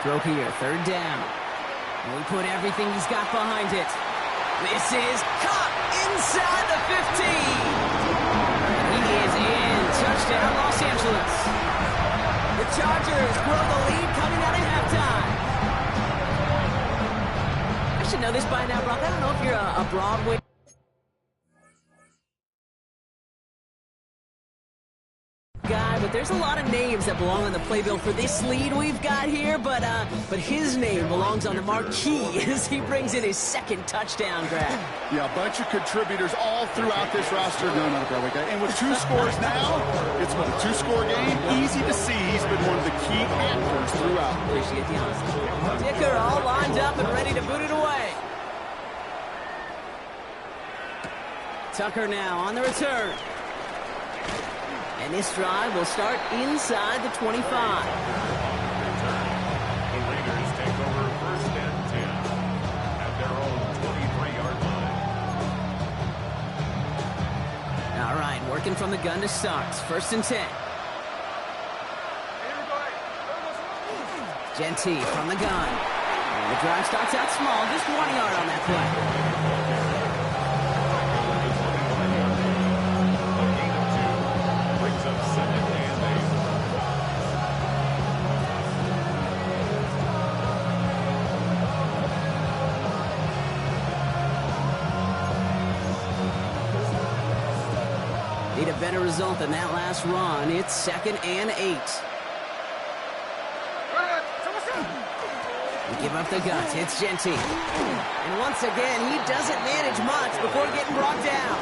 Throw here, 3rd down. And he put everything he's got behind it. This is caught inside the 15. He is in. Touchdown, Los Angeles. The Chargers grow the lead coming out of halftime. I should know this by now, Brock. I don't know if you're a Broadway guy, but there's a lot of names that belong on the playbill for this lead we've got here, but his name belongs on the marquee as he brings in his second touchdown grab. Yeah, a bunch of contributors all throughout this roster. No, not a Broadway guy. And with 2 scores now, it's what, a 2-score game? Easy to see he's been one of the key actors throughout. Appreciate the honesty. Dicker all lined up and ready to boot it away. Tucker now on the return. And this drive will start inside the 25. The Raiders take over first and 10 at their own 23-yard line. All right, working from the gun to start. First and 10. Genty from the gun. And the drive starts out small, just 1 yard on that play. Need a better result than that last run. It's 2nd and 8. We give up the guts. It's Genty. And once again, he doesn't manage much before getting brought down.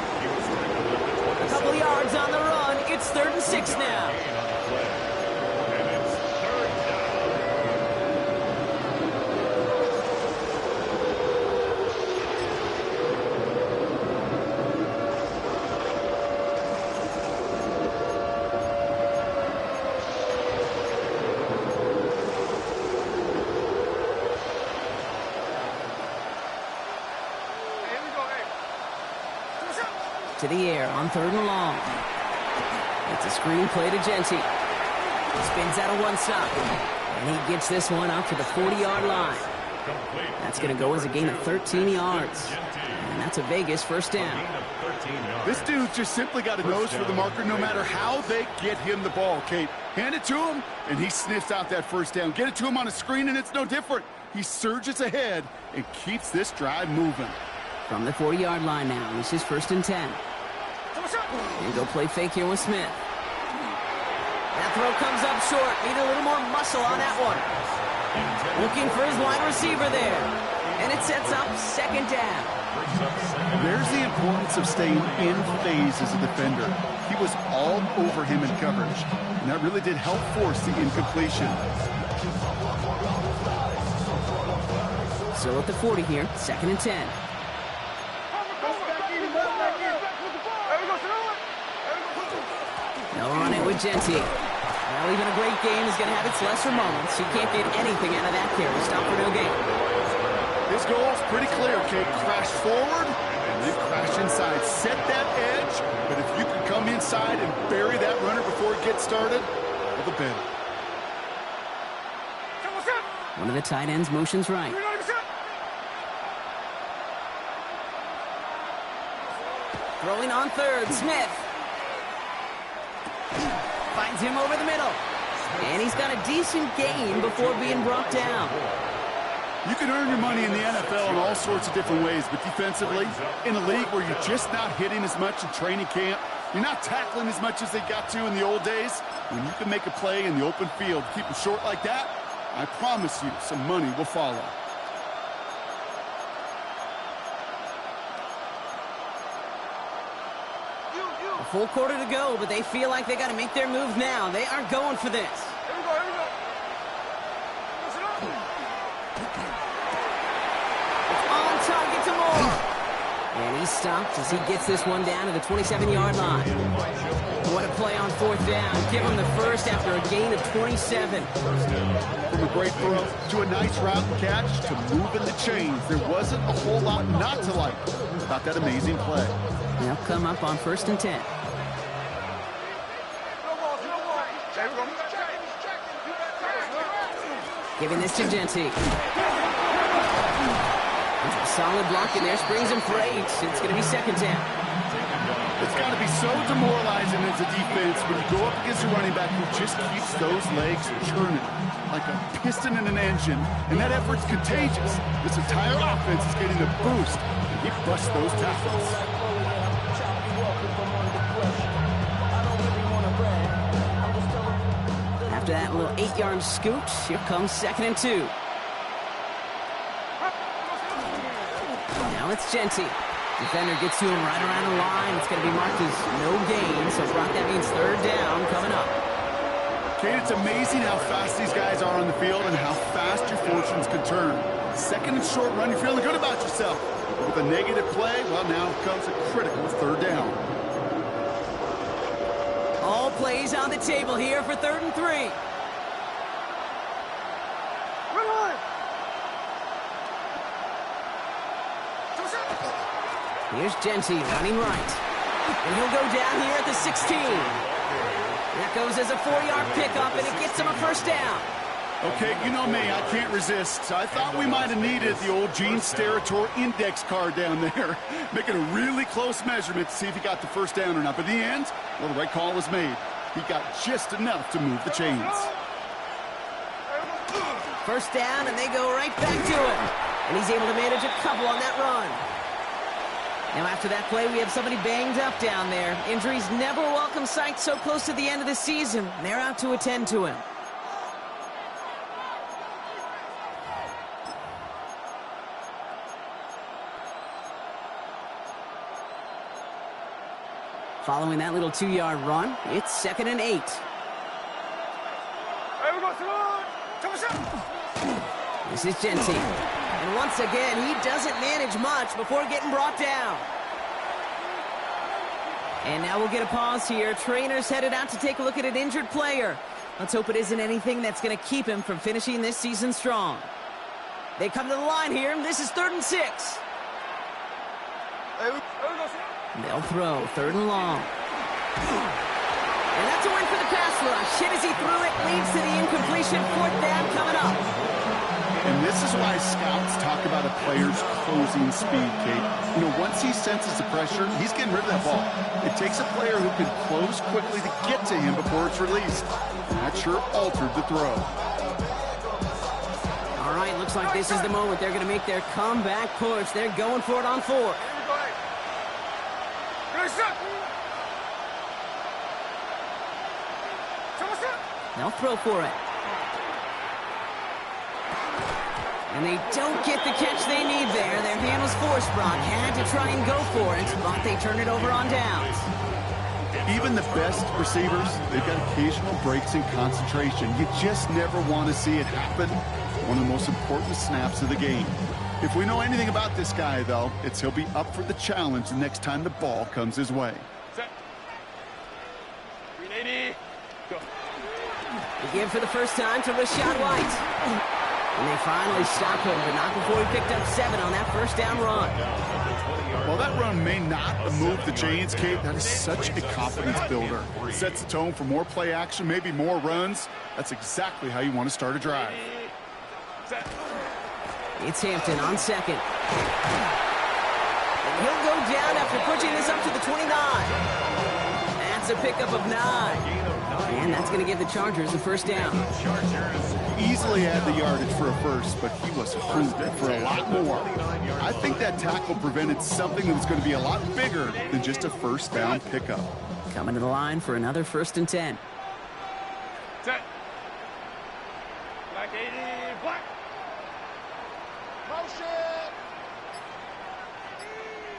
A couple yards on the run. It's 3rd and 6 now. To the air on 3rd and long. It's a screen play to Genty. Spins out of one stop. And he gets this one out to the 40-yard line. That's going to go as a gain of 13 yards. And that's a Vegas first down. This dude's just simply got a nose for the marker no matter how they get him the ball, Kate. Hand it to him, and he sniffs out that first down. Get it to him on a screen, and it's no different. He surges ahead and keeps this drive moving. From the 40-yard line now, this is 1st and 10. And go play fake here with Smith. That throw comes up short. Need a little more muscle on that one. Looking for his wide receiver there. And it sets up 2nd down. There's the importance of staying in phase as a defender. He was all over him in coverage, and that really did help force the incompletion. Still at the 40 here, 2nd and 10. They'll run it with Genty. Well, even a great game is going to have its lesser moments. You can't get anything out of that carry. Stop for no gain. His goal is pretty clear, Kate. Crash forward and then crash inside. Set that edge, but if you can come inside and bury that runner before it gets started, all the better. One of the tight ends motions right. Throwing on 3rd, Smith. Finds him over the middle. And he's got a decent gain before being brought down. You can earn your money in the NFL in all sorts of different ways, but defensively, in a league where you're just not hitting as much in training camp, you're not tackling as much as they got to in the old days, when you can make a play in the open field, keep them short like that, I promise you some money will follow. A full quarter to go, but they feel like they got to make their move now. They are going for this. Here we go, here we go. It's on target to Moore. And he stopped as he gets this one down to the 27-yard line. What a play on 4th down. Give him the first after a gain of 27. From a great throw to a nice route and catch to moving the chains. There wasn't a whole lot not to like about that amazing play. They'll come up on 1st and 10. Giving this to Genty. Solid block in there, springs him for 8. It's going to be 2nd down. It's got to be so demoralizing as a defense when you go up against a running back who just keeps those legs churning like a piston in an engine, and that effort's contagious. This entire offense is getting a boost, and he busts those tackles. After that little 8-yard scoot, here comes 2nd and 2. Now it's Genty. Defender gets to him right around the line. It's going to be marked as no gain, so Brock, that means 3rd down coming up. Kate, it's amazing how fast these guys are on the field and how fast your fortunes can turn. 2nd and short run, you're feeling good about yourself. With a negative play, well, now comes a critical 3rd down. All plays on the table here for 3rd and 3. Here's Genty running right. And he'll go down here at the 16. That goes as a 4-yard pickup, and it gets him a 1st down. Okay, you know me, I can't resist. I thought we might have needed the old Gene Steratore index card down there, making a really close measurement to see if he got the 1st down or not. But in the end, well, the right call was made. He got just enough to move the chains. 1st down, and they go right back to him. And he's able to manage a couple on that run. Now after that play, we have somebody banged up down there. Injuries never a welcome sight so close to the end of the season. They're out to attend to him. Following that little 2-yard run, it's 2nd and 8. This is Genty. And once again, he doesn't manage much before getting brought down. And now we'll get a pause here. Trainer's headed out to take a look at an injured player. Let's hope it isn't anything that's going to keep him from finishing this season strong. They come to the line here, and this is 3rd and 6. They'll throw 3rd and long. And that's a win for the pass rush. Hit as he threw it, leads to the incompletion. 4th down coming up. And this is why scouts talk about a player's closing speed, Kate. You know, once he senses the pressure, he's getting rid of that ball. It takes a player who can close quickly to get to him before it's released. And that sure altered the throw. All right, looks like this is the moment. They're going to make their comeback push. They're going for it on 4th. They'll throw for it. And they don't get the catch they need there. Their hand was forced, Brock. Had to try and go for it, but they turn it over on downs. Even the best receivers, they've got occasional breaks in concentration. You just never want to see it happen. One of the most important snaps of the game. If we know anything about this guy, though, it's he'll be up for the challenge the next time the ball comes his way. Set. 380. Go. They give for the first time to Rashad White. And they finally stop him, but not before he picked up 7 on that 1st down run. While that run may not have moved the chains, Kate, that is such a confidence builder. It sets the tone for more play action, maybe more runs. That's exactly how you want to start a drive. Set. It's Hampton on 2nd. And he'll go down after pushing this up to the 29. That's a pickup of 9. And that's going to give the Chargers the 1st down. Easily had the yardage for a 1st, but he was hungry for a lot more. I think that tackle prevented something that was going to be a lot bigger than just a 1st down pickup. Coming to the line for another 1st and 10. Set. Black 80. Black. Motion.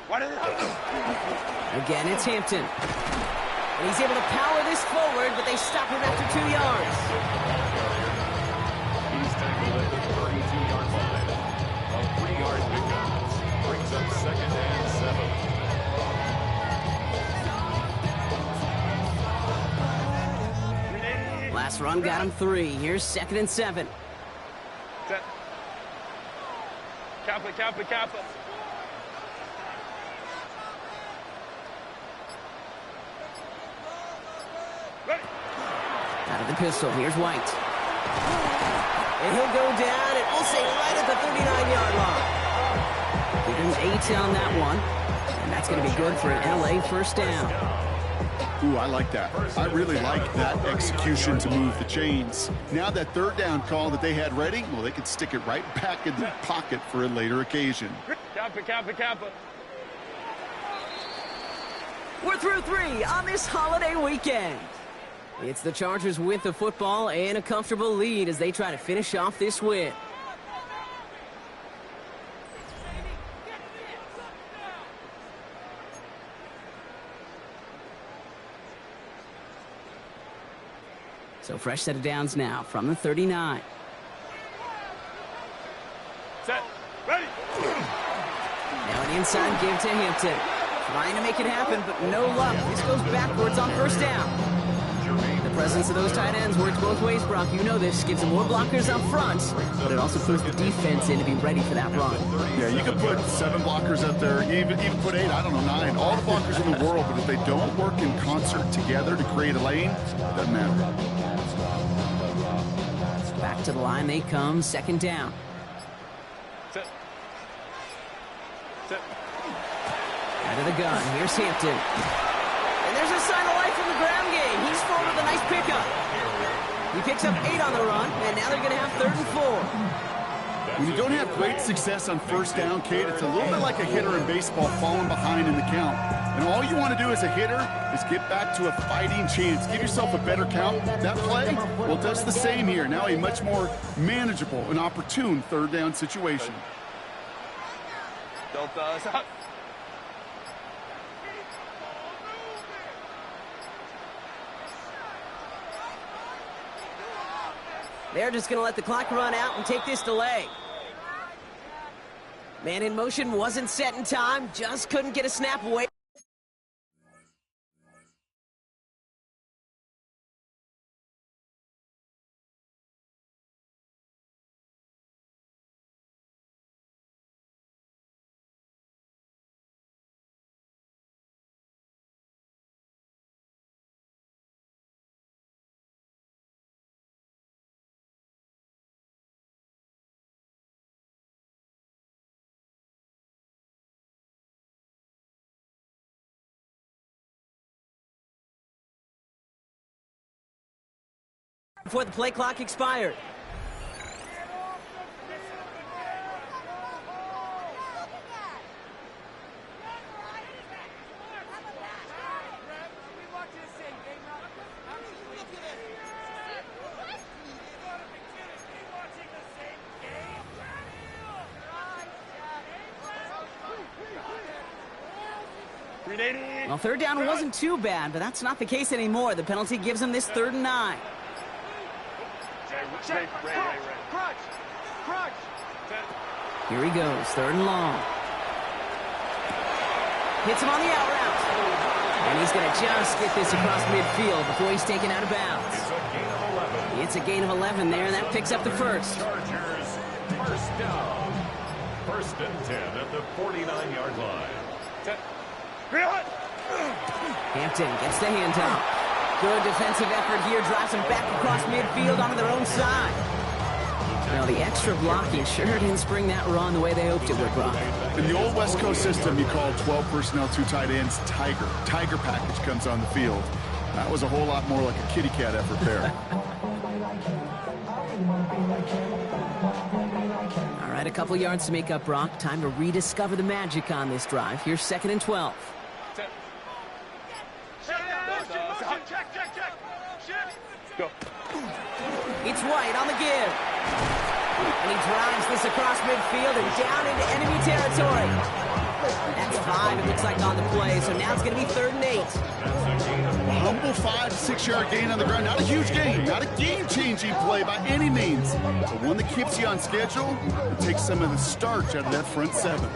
What is it? Again, it's Hampton. And he's able to power this forward, but they stop him after 2 yards. He's tackled at the 32-yard line. A 3-yard pickup brings up 2nd and 7. Last run got him 3. Here's 2nd and 7. Set. Kappa, Kappa, Kappa. Ready. Out of the pistol, here's White. And he'll go down, and we'll say right at the 39-yard line. Give him 8 on that one. And And that's going to be good for an LA first down. Ooh, I like that. I really like that execution to move the chains. Now that third down call that they had ready, well, they could stick it right back in the pocket for a later occasion. Kappa. We're through 3 on this holiday weekend. It's the Chargers with the football and a comfortable lead as they try to finish off this win. So fresh set of downs now from the 39. Set. Ready. Now an inside give to Hampton. Trying to make it happen, but no luck. This goes backwards on first down. The presence of those tight ends works both ways, Brock. You know this. Gives them more blockers up front, but it also puts the defense in to be ready for that run. Yeah, you could put 7 blockers out there, even put 8, I don't know, 9. All the blockers in the world, but if they don't work in concert together to create a lane, it doesn't matter. Back to the line they come, second down. Set. Out of the gun, here's Hampton. And there's a sign of life from the ground game. He's full with a nice pickup. He picks up 8 on the run, and now they're going to have 3rd and 4. When you don't have great success on first down, Kate, it's a little bit like a hitter in baseball falling behind in the count. And all you want to do as a hitter is get back to a fighting chance. Give yourself a better count. That play, well, it does the same here. Now a much more manageable and opportune 3rd down situation. Delta. Stop. They're just going to let the clock run out and take this delay. Man in motion wasn't set in time, just couldn't get a snap away. Before the play clock expired. Well, 3rd down wasn't too bad, but that's not the case anymore. The penalty gives them this 3rd and 9. Here he goes, 3rd and long. Hits him on the out route. And he's going to just get this across midfield before he's taken out of bounds. It's a gain of 11 there, and that picks up the first. Chargers, first down. 1st and 10 at the 49-yard line. Hampton gets the handoff. Good defensive effort here, drives them back across midfield onto their own side. Now, the extra blocking sure didn't spring that run the way they hoped it would, Brock. In the old West Coast system, you call 12 personnel, 2 tight ends, Tiger. Tiger package comes on the field. That was a whole lot more like a kitty cat effort there. All right, a couple yards to make up, Brock. Time to rediscover the magic on this drive. Here's 2nd and 12. Go. It's White on the give. And he drives this across midfield and down into enemy territory. That's 5, it looks like, on the play. So now it's going to be 3rd and 8. A humble 5 to 6 yard gain on the ground. Not a huge gain. Not a game-changing play by any means. But one that keeps you on schedule and takes some of the starch out of that front 7.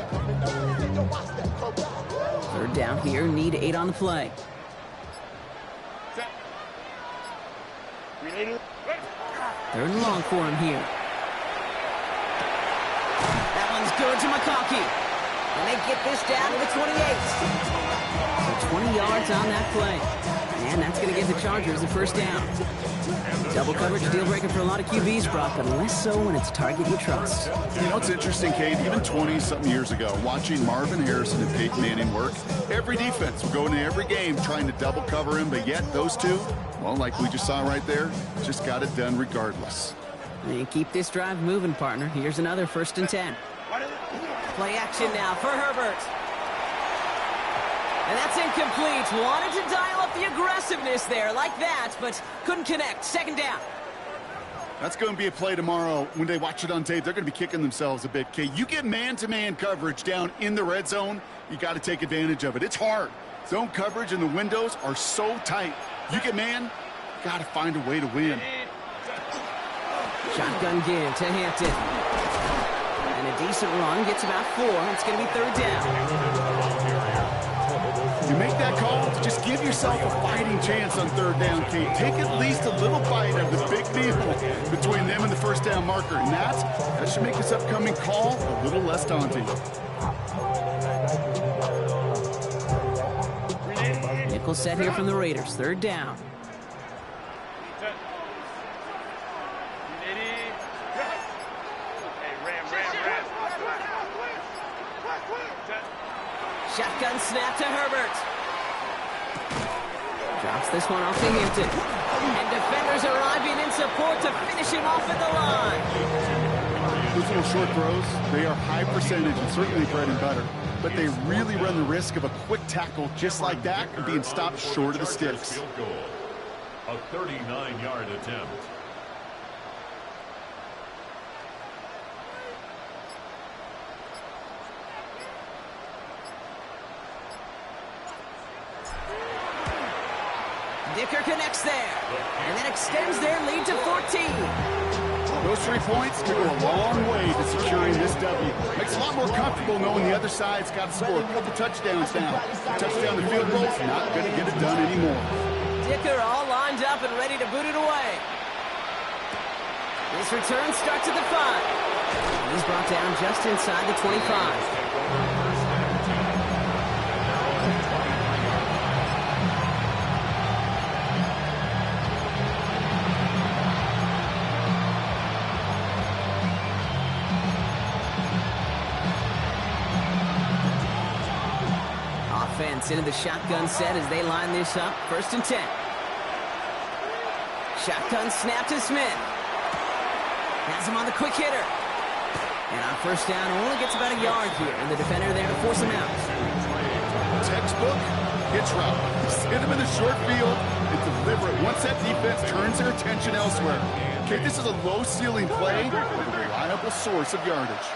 3rd down here. Need 8 on the play. 3rd and long for him here. That one's good to McConkey. And they get this down to the 28. So 20 yards on that play. And that's going to give the Chargers the first down. Double coverage, deal breaker for a lot of QBs, Brock, but less so when it's a target you trust. You know, it's interesting, Kate, even 20-something years ago, watching Marvin Harrison and Peyton Manning work, every defense would go into every game trying to double cover him, but yet those two, well, like we just saw right there, just got it done regardless. And keep this drive moving, partner. Here's another 1st and 10. Play action now for Herbert. And that's incomplete. Wanted to dial up the aggressiveness there like that, but couldn't connect. 2nd down. That's going to be a play tomorrow. When they watch it on tape, they're going to be kicking themselves a bit. Kate, you get man-to-man coverage down in the red zone, you got to take advantage of it. It's hard. Zone coverage and the windows are so tight. You get man, got to find a way to win. Shotgun give to Hampton. And a decent run, gets about 4. It's going to be 3rd down. You make that call, just give yourself a fighting chance on 3rd down, Kate. Take at least a little bite of the big meal between them and the 1st down marker. And that should make this upcoming call a little less daunting. Nickel set here from the Raiders. 3rd down. Shotgun snap to Herbert. Drops this one off to Hampton. And defenders arriving in support to finish him off at the line. Those little short throws, they are high percentage and certainly bread and butter. But they really run the risk of a quick tackle just like that and being stopped short of the sticks. A 39-yard attempt. Dicker connects there, and then extends their lead to 14. Those 3 points could go a long way to securing this W. Makes it a lot more comfortable knowing the other side's got to score a couple touchdowns now. Touchdown to field goals, not going to get it done anymore. Dicker all lined up and ready to boot it away. This return starts at the 5. He's brought down just inside the 25. Into the shotgun set as they line this up. 1st and 10. Shotgun snap to Smith. Has him on the quick hitter. And on 1st down, only gets about a yard here. And the defender there to force him out. Textbook hitch route. Hit him in the short field and deliver it once that defense turns their attention elsewhere. Okay, this is a low-ceiling play with a reliable source of yardage.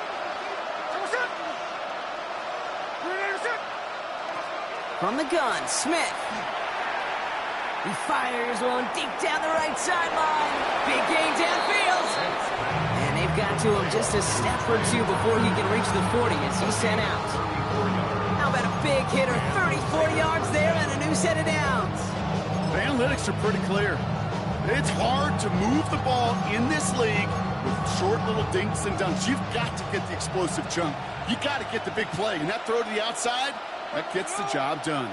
From the gun, Smith. He fires one deep down the right sideline. Big gain downfield. And they've got to him just a step or 2 before he can reach the 40 as he's sent out. How about a big hitter, 34 yards there and a new set of downs. The analytics are pretty clear. It's hard to move the ball in this league with short little dinks and dunks. You've got to get the explosive jump. You got to get the big play. And that throw to the outside, that gets the job done.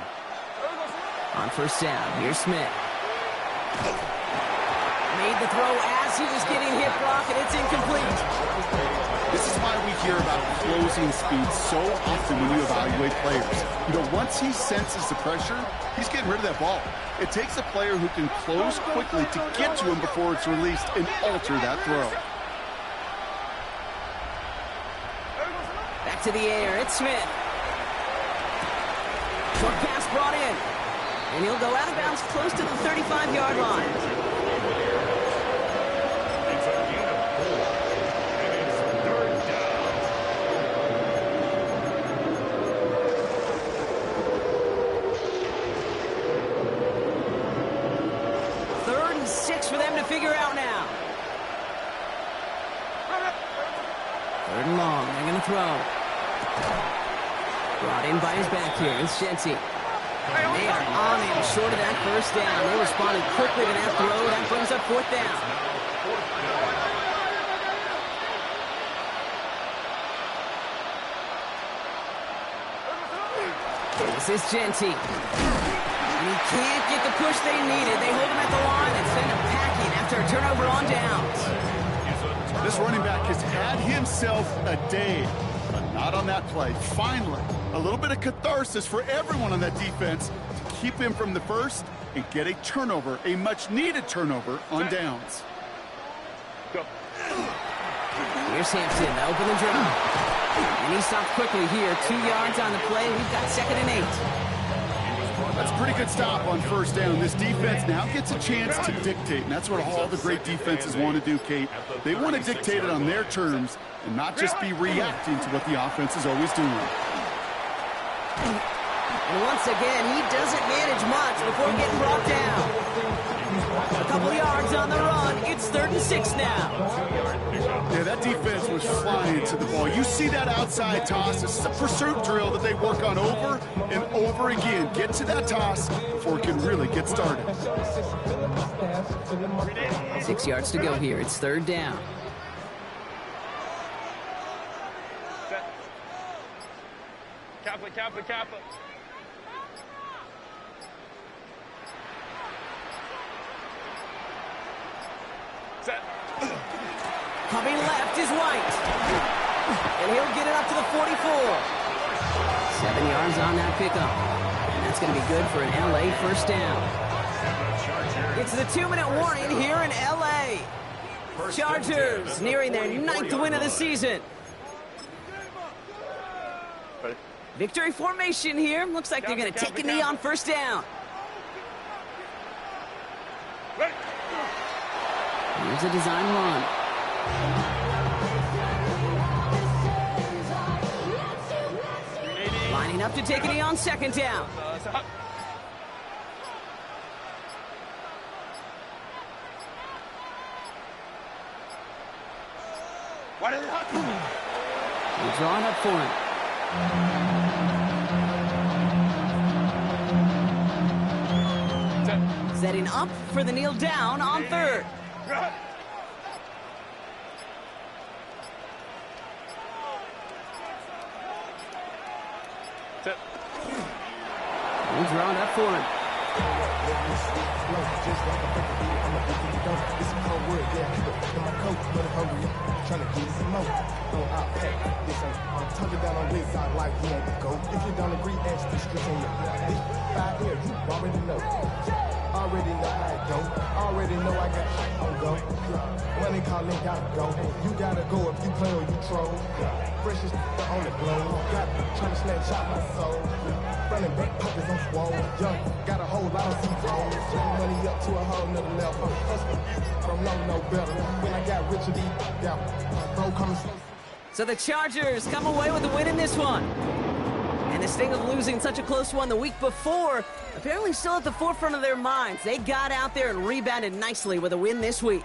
On 1st down, here's Smith. Made the throw as he was getting hit, Brock, and it's incomplete. This is why we hear about closing speed so often when you evaluate players. You know, once he senses the pressure, he's getting rid of that ball. It takes a player who can close quickly to get to him before it's released and alter that throw. Back to the air, it's Smith. Short pass brought in. And he'll go out of bounds close to the 35-yard line. It's a gain of 4. And it's 3rd down. 3rd and 6 for them to figure out now. 3rd and long, they're going to throw. Brought in by his back here, it's Shenty. They are on him short of that 1st down. They responded quickly to that throw. That brings up 4th down. This is Genty. And he can't get the push they needed. They hold him at the line and send him packing after a turnover on downs. This running back has had himself a day, but not on that play. Finally, a little bit of catharsis for everyone on that defense to keep him from the first and get a turnover, a much-needed turnover on downs. Go. Here's Hampton to open the drive. And he stopped quickly here. 2 yards on the play. We've got 2nd and 8. That's a pretty good stop on first down. This defense now gets a chance to dictate, and that's what all the great defenses want to do, Kate. They want to dictate it on their terms and not just be reacting to what the offense is always doing. And once again, he doesn't manage much before getting brought down. A couple yards on the run. It's 3rd and 6 now. Yeah, that defense was flying to the ball. You see that outside toss. This is a pursuit drill that they work on over and over again. Get to that toss before it can really get started. 6 yards to go here. It's 3rd down. Kappa. Set. Coming left is White. And he'll get it up to the 44. 7 yards on that pickup. And that's going to be good for an LA first down. It's the 2-minute warning here in LA. Chargers nearing their 9th win of the season. Victory formation here. Looks like they're going to take a knee on first down. Here's a design run. Lining up to take a knee on 2nd down. We're drawing up for him. Setting up for the kneel down on 3rd. We're drawing up for him. Already know I go. Already know I got shit on go. Money calling, gotta go. You gotta go if you play or you troll. Freshest on the globe. Got trying to snatch out my soul. Running back pockets on swole. Young, got a whole lot of C-rolls. Money up to a whole nother level. From low, no better. When I got rich of these, yeah. Bro, coming slow. So the Chargers come away with a win in this one. And the sting of losing such a close one the week before, apparently still at the forefront of their minds. They got out there and rebounded nicely with a win this week.